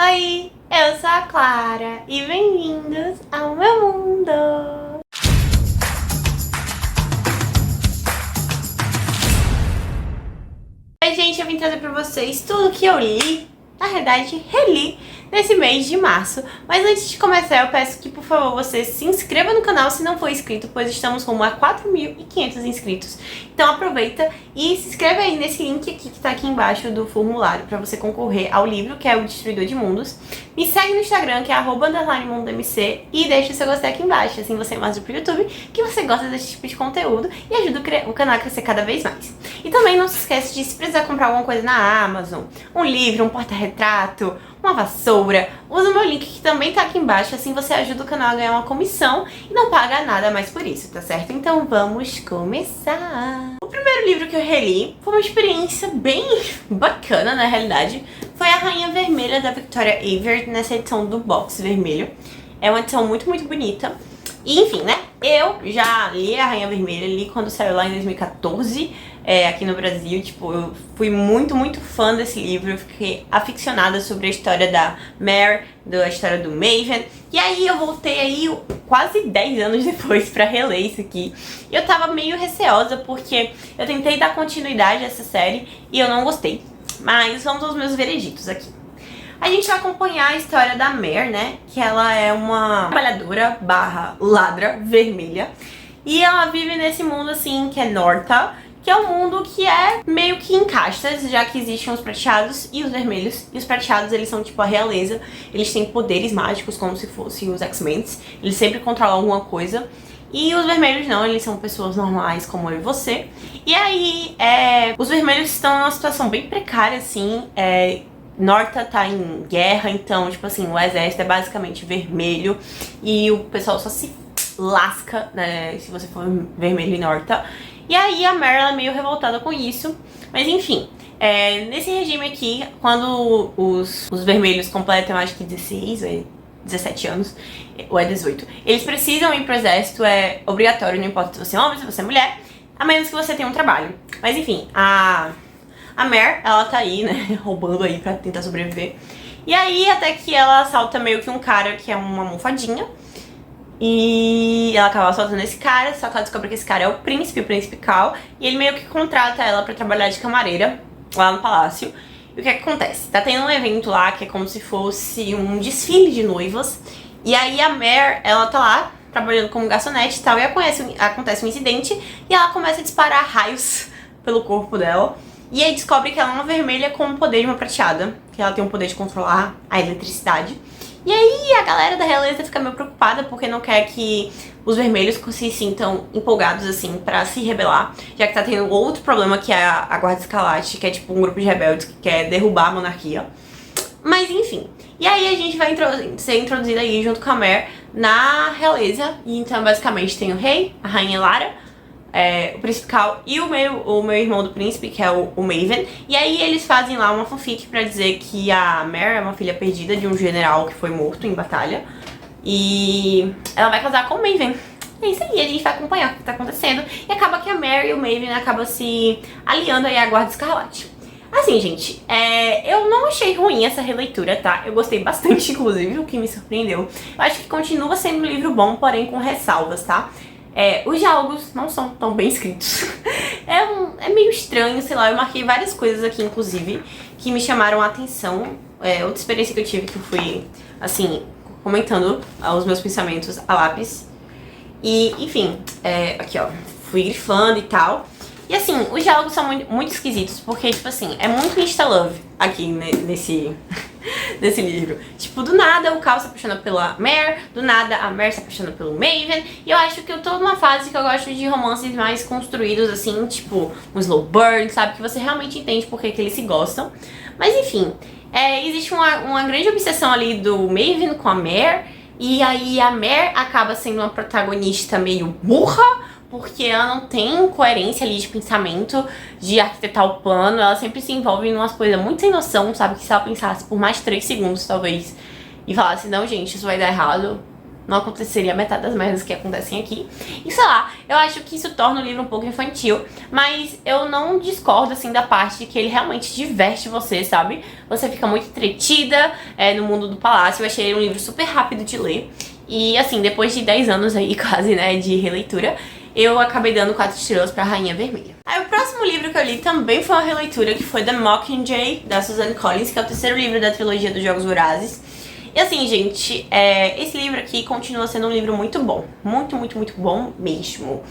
Oi, eu sou a Clara e bem-vindos ao meu mundo! Oi, gente, eu vim trazer pra vocês tudo que eu li, na verdade, reli nesse mês de março. Mas antes de começar, eu peço que, por favor, você se inscreva no canal se não for inscrito, pois estamos rumo a 4.500 inscritos. Então aproveita e se inscreve aí nesse link aqui que tá aqui embaixo do formulário pra você concorrer ao livro, que é O Destruidor de Mundos. Me segue no Instagram, que é @mundomc, e deixa o seu gostei aqui embaixo, assim você mostra pro YouTube que você gosta desse tipo de conteúdo e ajuda o canal a crescer cada vez mais. E também não se esquece de, se precisar comprar alguma coisa na Amazon, um livro, um porta-retrato, uma vassoura, usa o meu link que também tá aqui embaixo, assim você ajuda o canal a ganhar uma comissão e não paga nada mais por isso, tá certo? Então vamos começar! O primeiro livro que eu reli foi uma experiência bem bacana, na realidade. Foi A Rainha Vermelha, da Victoria Aveyard, nessa edição do box vermelho. É uma edição muito, muito bonita. E enfim, né? Eu já li A Rainha Vermelha, li quando saiu lá em 2014, aqui no Brasil. Tipo, eu fui muito, muito fã desse livro. Eu fiquei aficionada sobre a história da Mare, a história do Maven. E aí eu voltei aí quase 10 anos depois pra reler isso aqui. E eu tava meio receosa porque eu tentei dar continuidade a essa série e eu não gostei. Mas vamos aos meus vereditos aqui. A gente vai acompanhar a história da Mare, né? Que ela é uma trabalhadora / ladra vermelha. E ela vive nesse mundo, assim, que é Norta, que é um mundo que é meio que em castas, já que existem os prateados e os vermelhos. E os prateados, eles são tipo a realeza. Eles têm poderes mágicos, como se fossem os X-Men. Eles sempre controlam alguma coisa. E os vermelhos não, eles são pessoas normais como eu e você. E aí, os vermelhos estão numa situação bem precária, assim. Norta tá em guerra, então, tipo assim, o exército é basicamente vermelho. E o pessoal só se lasca, né, se você for vermelho em Norta. E aí a Mare, ela é meio revoltada com isso. Mas enfim, nesse regime aqui, quando os vermelhos completam, acho que 16 ou 17 anos, ou é 18, eles precisam ir pro exército, é obrigatório, não importa se você é homem, se você é mulher, a menos que você tenha um trabalho. Mas enfim, a Mare, ela tá aí, né, roubando aí pra tentar sobreviver. E aí, até que ela assalta meio que um cara que é uma almofadinha. E ela acaba assaltando esse cara, só que ela descobre que esse cara é o príncipe Cal. E ele meio que contrata ela pra trabalhar de camareira lá no palácio. E o que acontece? Tá tendo um evento lá que é como se fosse um desfile de noivas. E aí a Mare, ela tá lá trabalhando como garçonete e tal. E acontece um incidente e ela começa a disparar raios pelo corpo dela. E aí descobre que ela é uma vermelha com o poder de uma prateada, que ela tem o poder de controlar a eletricidade. E aí a galera da realeza fica meio preocupada porque não quer que os vermelhos se sintam empolgados assim pra se rebelar, já que tá tendo outro problema que é a Guarda Escarlate, que é tipo um grupo de rebeldes que quer derrubar a monarquia. Mas enfim, e aí a gente vai ser introduzida aí junto com a Mare na realeza. E então basicamente tem o rei, a rainha Lara, o príncipe Cal e o meu irmão do príncipe, que é o Maven. E aí eles fazem lá uma fanfic pra dizer que a Mare é uma filha perdida de um general que foi morto em batalha. E ela vai casar com o Maven. É isso aí, a gente vai acompanhar o que tá acontecendo. E acaba que a Mare e o Maven acabam se aliando aí à Guarda Escarlate. Assim, gente, eu não achei ruim essa releitura, tá? Eu gostei bastante, inclusive, o que me surpreendeu. Eu acho que continua sendo um livro bom, porém com ressalvas, tá? Os diálogos não são tão bem escritos. É meio estranho, sei lá, eu marquei várias coisas aqui, inclusive, que me chamaram a atenção. Outra experiência que eu tive, que eu fui, assim, comentando os meus pensamentos a lápis. E, enfim, aqui ó, fui grifando e tal. E assim, os diálogos são muito, muito esquisitos, porque, tipo assim, é muito insta-love aqui nesse livro. Tipo, do nada o Cal se apaixona pela Mare, do nada a Mare se apaixona pelo Maven. E eu acho que eu tô numa fase que eu gosto de romances mais construídos, assim, tipo um slow burn, sabe? Que você realmente entende por que eles se gostam. Mas enfim, existe uma grande obsessão ali do Maven com a Mare. E aí a Mare acaba sendo uma protagonista meio burra, porque ela não tem coerência ali de pensamento, de arquitetar o plano. Ela sempre se envolve em umas coisas muito sem noção, sabe? Que se ela pensasse por mais 3 segundos, talvez, e falasse, não, gente, isso vai dar errado, não aconteceria metade das merdas que acontecem aqui. E sei lá, eu acho que isso torna o livro um pouco infantil, mas eu não discordo, assim, da parte de que ele realmente diverte você, sabe? Você fica muito entretida no mundo do palácio. Eu achei ele um livro super rápido de ler. E, assim, depois de 10 anos aí, quase, né, de releitura, eu acabei dando 4 estrelas pra Rainha Vermelha. Aí o próximo livro que eu li também foi uma releitura, que foi The Mockingjay, da Suzanne Collins, que é o terceiro livro da trilogia dos Jogos Vorazes. E assim, gente, esse livro aqui continua sendo um livro muito bom. Muito, muito, muito bom mesmo.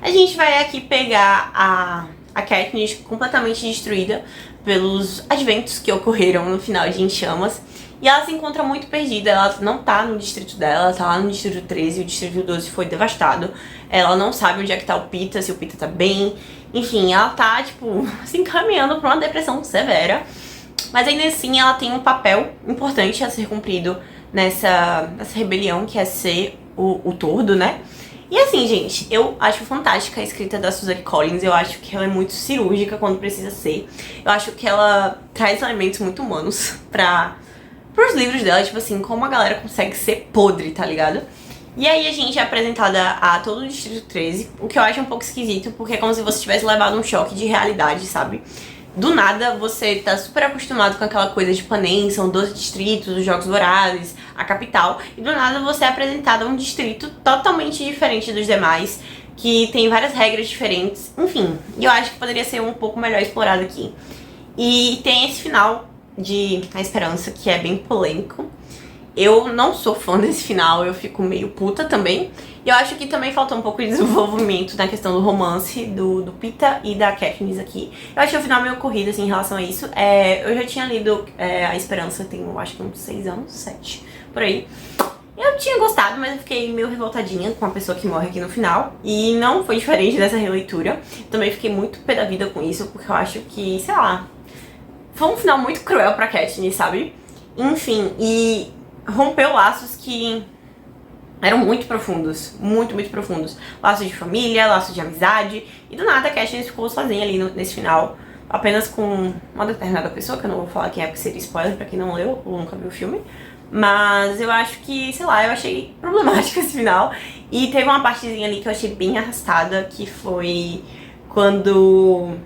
A gente vai aqui pegar a Katniss completamente destruída pelos adventos que ocorreram no final de Em Chamas. E ela se encontra muito perdida, ela não tá no distrito dela, ela tá lá no distrito 13, o distrito 12 foi devastado. Ela não sabe onde é que tá o Pita, se o Pita tá bem. Enfim, ela tá, tipo, se encaminhando pra uma depressão severa. Mas ainda assim ela tem um papel importante a ser cumprido nessa rebelião, que é ser o tordo, né? E assim, gente, eu acho fantástica a escrita da Suzanne Collins. Eu acho que ela é muito cirúrgica quando precisa ser. Eu acho que ela traz elementos muito humanos pros livros dela, tipo assim, como a galera consegue ser podre, tá ligado? E aí a gente é apresentada a todo o Distrito 13, o que eu acho um pouco esquisito, porque é como se você tivesse levado um choque de realidade, sabe? Do nada, você tá super acostumado com aquela coisa de Panem, são 12 distritos, os Jogos Vorazes, a capital, e do nada você é apresentado a um distrito totalmente diferente dos demais, que tem várias regras diferentes, enfim, e eu acho que poderia ser um pouco melhor explorado aqui. E tem esse final de A Esperança, que é bem polêmico. Eu não sou fã desse final, eu fico meio puta também. E eu acho que também faltou um pouco de desenvolvimento na questão do romance do Pita e da Katniss aqui. Eu achei o final meio corrido, assim, em relação a isso. Eu já tinha lido A Esperança tem, eu acho que uns 6 anos, 7, por aí. Eu tinha gostado, mas eu fiquei meio revoltadinha com a pessoa que morre aqui no final. E não foi diferente dessa releitura. Também fiquei muito pé da vida com isso, porque eu acho que, sei lá, foi um final muito cruel pra Katniss, sabe? Enfim, e rompeu laços que eram muito profundos, muito, muito profundos. Laços de família, laços de amizade. E do nada a Katniss ficou sozinha ali nesse final, apenas com uma determinada pessoa, que eu não vou falar quem é, porque seria spoiler pra quem não leu ou nunca viu o filme. Mas eu acho que, sei lá, eu achei problemático esse final. E teve uma partezinha ali que eu achei bem arrastada, que foi quando...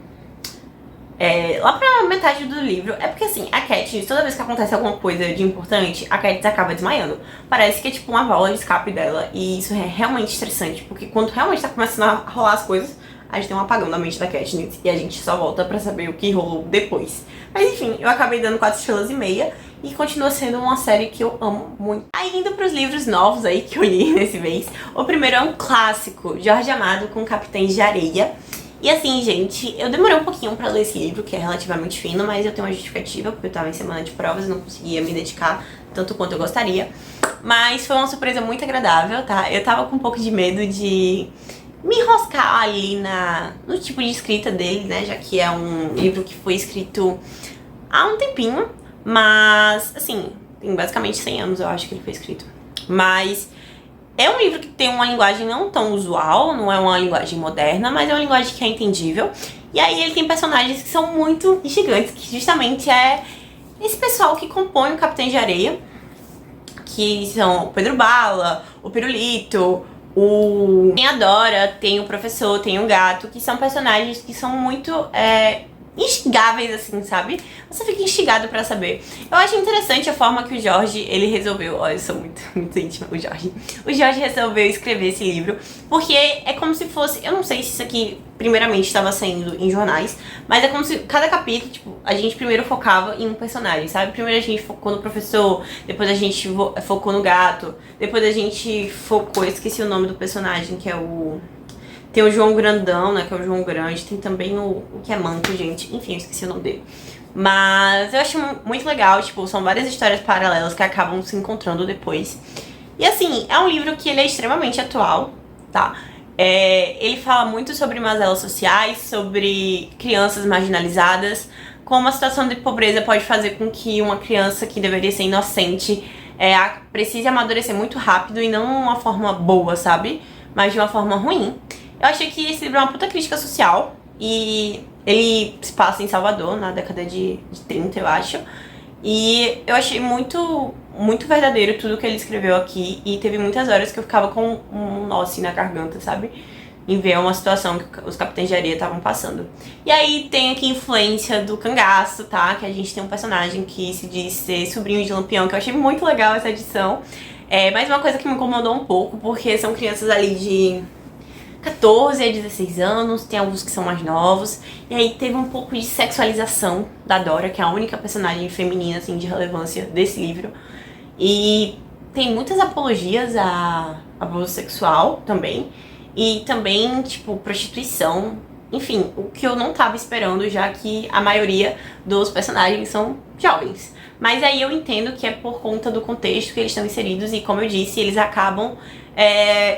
lá pra metade do livro, é porque assim, a Katniss, toda vez que acontece alguma coisa de importante, a Katniss acaba desmaiando. Parece que é tipo uma válvula de escape dela, e isso é realmente estressante, porque quando realmente tá começando a rolar as coisas, a gente tem um apagão da mente da Katniss, e a gente só volta pra saber o que rolou depois. Mas enfim, eu acabei dando 4 estrelas e meia, e continua sendo uma série que eu amo muito. Aí indo pros livros novos aí que eu li nesse mês, o primeiro é um clássico, Jorge Amado com Capitães de Areia. E assim, gente, eu demorei um pouquinho pra ler esse livro, que é relativamente fino, mas eu tenho uma justificativa, porque eu tava em semana de provas e não conseguia me dedicar tanto quanto eu gostaria. Mas foi uma surpresa muito agradável, tá? Eu tava com um pouco de medo de me enroscar ali no tipo de escrita dele, né? Já que é um livro que foi escrito há um tempinho, mas, assim, tem basicamente 100 anos, eu acho que ele foi escrito. Mas... é um livro que tem uma linguagem não tão usual, não é uma linguagem moderna, mas é uma linguagem que é entendível. E aí ele tem personagens que são muito gigantes, que justamente é esse pessoal que compõe o Capitães de Areia, que são o Pedro Bala, o Pirulito, quem adora, tem o professor, tem o gato, que são personagens que são muito instigáveis, assim, sabe? Você fica instigado pra saber. Eu acho interessante a forma que o Jorge, ele resolveu... Olha, eu sou muito, muito íntima, o Jorge. O Jorge resolveu escrever esse livro, porque é como se fosse... Eu não sei se isso aqui, primeiramente, estava saindo em jornais, mas é como se cada capítulo, tipo, a gente primeiro focava em um personagem, sabe? Primeiro a gente focou no professor, depois a gente focou no gato, depois a gente focou... Eu esqueci o nome do personagem, que é o... Tem o João Grandão, né, que é o João Grande. Tem também o que é manco, gente. Enfim, eu esqueci o nome dele. Mas eu acho muito legal, tipo, são várias histórias paralelas que acabam se encontrando depois. E assim, é um livro que ele é extremamente atual, tá? Ele fala muito sobre mazelas sociais, sobre crianças marginalizadas, como a situação de pobreza pode fazer com que uma criança que deveria ser inocente precise amadurecer muito rápido e não de uma forma boa, sabe? Mas de uma forma ruim. Eu achei que esse livro é uma puta crítica social e ele se passa em Salvador, na década de 30, eu acho. E eu achei muito verdadeiro tudo que ele escreveu aqui. E teve muitas horas que eu ficava com um nó assim na garganta, sabe? Em ver uma situação que os capitães de areia estavam passando. E aí tem aqui influência do cangaço, tá? Que a gente tem um personagem que se diz ser sobrinho de Lampião, que eu achei muito legal essa edição. Mas uma coisa que me incomodou um pouco, porque são crianças ali de 14 a 16 anos, tem alguns que são mais novos. E aí teve um pouco de sexualização da Dora, que é a única personagem feminina, assim, de relevância desse livro. E tem muitas apologias a abuso sexual também. E também, tipo, prostituição. Enfim, o que eu não tava esperando, já que a maioria dos personagens são jovens. Mas aí eu entendo que é por conta do contexto que eles estão inseridos e, como eu disse, eles acabam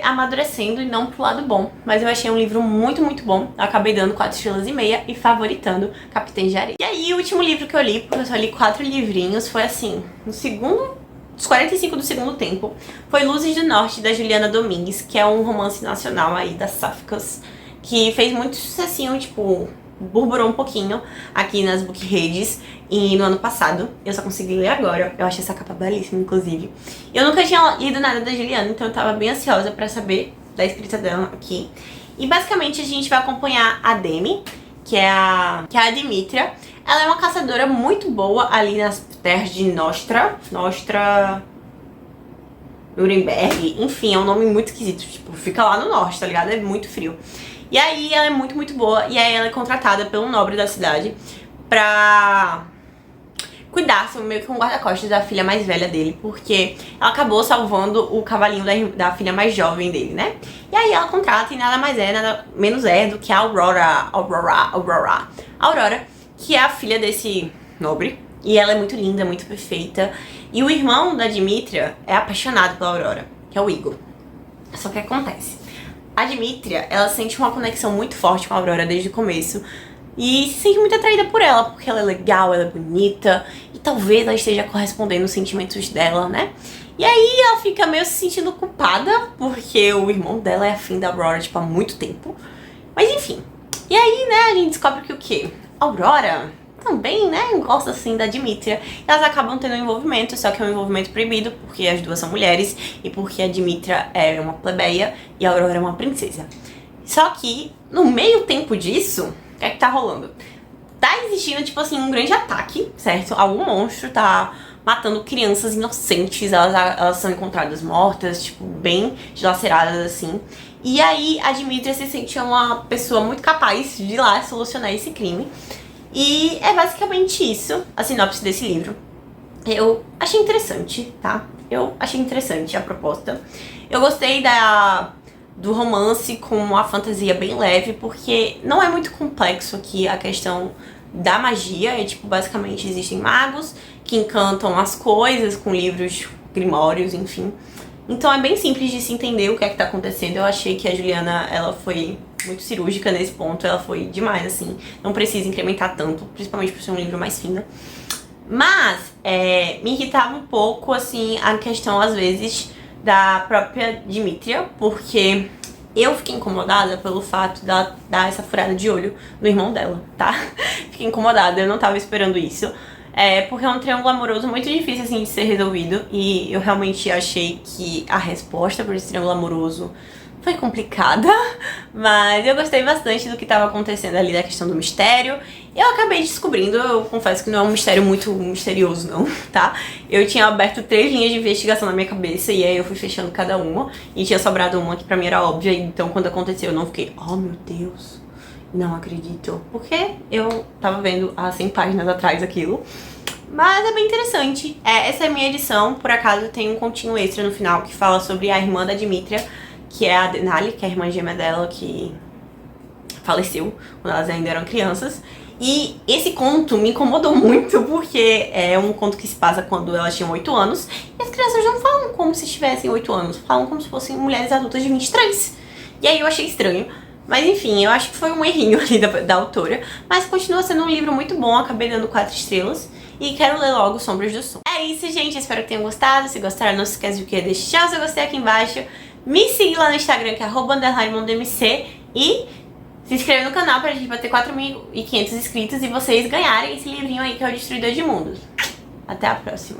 amadurecendo e não pro lado bom. Mas eu achei um livro muito bom. Eu acabei dando 4,5 estrelas e favoritando Capitães de Areia. E aí, o último livro que eu li, porque eu só li 4 livrinhos, foi assim, os 45 do segundo tempo, foi Luzes do Norte, da Juliana Domingues, que é um romance nacional aí das Sáficas, que fez muito sucessinho, tipo, burburou um pouquinho aqui nas book redes e no ano passado. Eu só consegui ler agora. Eu achei essa capa belíssima, inclusive. Eu nunca tinha lido nada da Juliana, então eu tava bem ansiosa pra saber da escrita dela aqui. E basicamente a gente vai acompanhar a Demi, que é a Dimitra. Ela é uma caçadora muito boa ali nas terras de Nostra, Nuremberg, enfim, é um nome muito esquisito, tipo, fica lá no norte, tá ligado? É muito frio. E aí ela é muito boa, e aí ela é contratada pelo nobre da cidade pra cuidar, assim, meio que um guarda-costas da filha mais velha dele, porque ela acabou salvando o cavalinho da filha mais jovem dele, né? E aí ela contrata e nada menos é do que a Aurora, que é a filha desse nobre. E ela é muito linda, muito perfeita. E o irmão da Dimitra é apaixonado pela Aurora, que é o Igor. Só que acontece, a Dimitra, ela sente uma conexão muito forte com a Aurora desde o começo. E se sente muito atraída por ela, porque ela é legal, ela é bonita. E talvez ela esteja correspondendo aos sentimentos dela, né? E aí ela fica meio se sentindo culpada, porque o irmão dela é afim da Aurora, tipo, há muito tempo. Mas enfim. E aí, né, a gente descobre que o quê? A Aurora também, né, gosta assim da Dimitra. E elas acabam tendo um envolvimento, só que é um envolvimento proibido, porque as duas são mulheres e porque a Dimitra é uma plebeia e a Aurora é uma princesa. Só que, no meio tempo disso, o que é que tá rolando? Tá existindo, tipo assim, um grande ataque, certo? Algum monstro tá matando crianças inocentes, elas são encontradas mortas, tipo, bem dilaceradas, assim. E aí a Dimitra se sentia uma pessoa muito capaz de ir lá solucionar esse crime. E é basicamente isso, a sinopse desse livro. Eu achei interessante, tá? Eu achei interessante a proposta. Eu gostei do romance com uma fantasia bem leve, porque não é muito complexo aqui a questão da magia. É tipo, basicamente existem magos que encantam as coisas com livros grimórios, enfim. Então é bem simples de se entender o que é que tá acontecendo. Eu achei que a Juliana, ela foi muito cirúrgica nesse ponto, ela foi demais, assim. Não precisa incrementar tanto, principalmente por ser um livro mais fino. Mas me irritava um pouco, assim, a questão, às vezes, da própria Dimitra, porque eu fiquei incomodada pelo fato de ela dar essa furada de olho no irmão dela, tá? Fiquei incomodada, eu não tava esperando isso. Porque é um triângulo amoroso muito difícil, assim, de ser resolvido. E eu realmente achei que a resposta para esse triângulo amoroso foi complicada, mas eu gostei bastante do que estava acontecendo ali, da questão do mistério. Eu acabei descobrindo, eu confesso que não é um mistério muito misterioso não, tá? Eu tinha aberto 3 linhas de investigação na minha cabeça e aí eu fui fechando cada uma. E tinha sobrado uma que pra mim era óbvia, então quando aconteceu eu não fiquei, oh meu Deus, não acredito. Porque eu tava vendo há 100 páginas atrás aquilo. Mas é bem interessante. Essa é a minha edição, por acaso tem um continho extra no final que fala sobre a irmã da Dimitra, que é a Denali, que é a irmã gêmea dela, que faleceu quando elas ainda eram crianças. E esse conto me incomodou muito, porque é um conto que se passa quando elas tinham 8 anos. E as crianças não falam como se tivessem 8 anos, falam como se fossem mulheres adultas de 23. E aí eu achei estranho. Mas enfim, eu acho que foi um errinho ali da autora. Mas continua sendo um livro muito bom, acabei dando 4 estrelas. E quero ler logo Sombras do Som. É isso, gente, espero que tenham gostado. Se gostaram, não se esquece de deixar o seu gostei aqui embaixo. Me siga lá no Instagram, que é @_mondemc. E se inscreve no canal pra gente bater 4.500 inscritos e vocês ganharem esse livrinho aí que é o Destruidor de Mundos. Até a próxima!